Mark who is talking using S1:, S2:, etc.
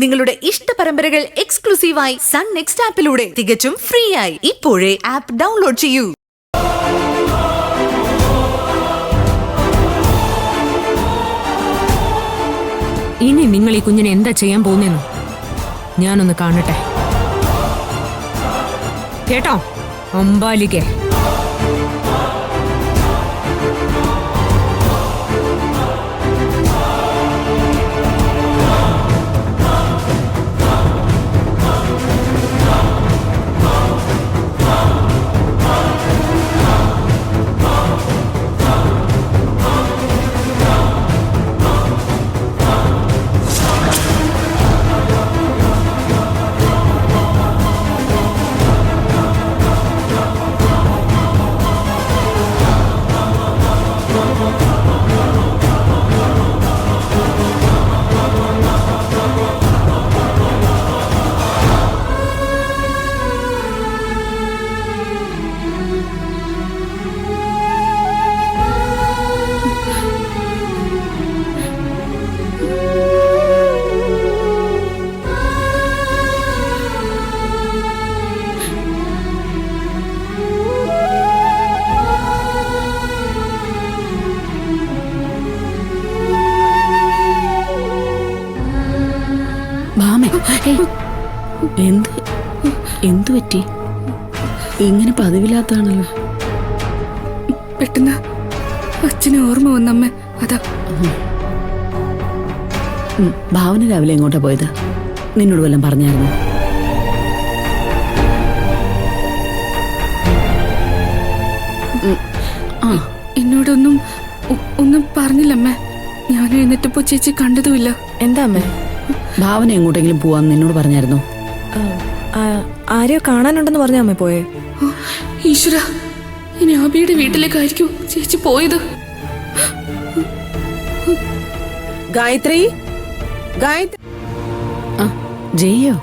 S1: നിങ്ങളുടെ ഇഷ്ട പരമ്പരകൾ എക്സ്ക്ലൂസീവായി സൺ നെക്സ്റ്റ് ആപ്പിലൂടെ തികച്ചും ഫ്രീ ആയി ഇപ്പോഴേ ആപ്പ് ഡൗൺലോഡ് ചെയ്യൂ.
S2: ഇനി നിങ്ങൾ ഈ കുഞ്ഞിനെ എന്താ ചെയ്യാൻ പോകുന്നെന്ന് ഞാനൊന്ന് കാണട്ടെ. കേട്ടോ അമ്പാലികെ?
S3: എന്തു പറ്റി? ഇങ്ങനെ പതിവില്ലാത്താണല്ലോ.
S4: പെട്ടെന്ന് അച്ഛനെ ഓർമ്മ വന്നമ്മ. അതാ.
S3: ഭാവന രാവിലെ എങ്ങോട്ടാ പോയത്? നിന്നോട് വല്ലതും പറഞ്ഞായിരുന്നു?
S4: എന്നോടൊന്നും ഒന്നും പറഞ്ഞില്ലമ്മ. ഞാൻ എഴുന്നേറ്റപ്പോ ചേച്ചി കണ്ടതുമില്ല.
S5: എന്താ അമ്മേ?
S3: ഭാവന എങ്ങോട്ടെങ്കിലും പോവാന്ന് നിന്നോട് പറഞ്ഞായിരുന്നു?
S5: ആരെയോ കാണാനുണ്ടെന്ന് പറഞ്ഞ അമ്മ പോയേ?
S4: ഈശ്വര, ഇനി അബിയുടെ വീട്ടിലേക്കായിരിക്കും ചേച്ചി പോയത്.
S5: ഗായത്രി,
S3: ജയ്യോ?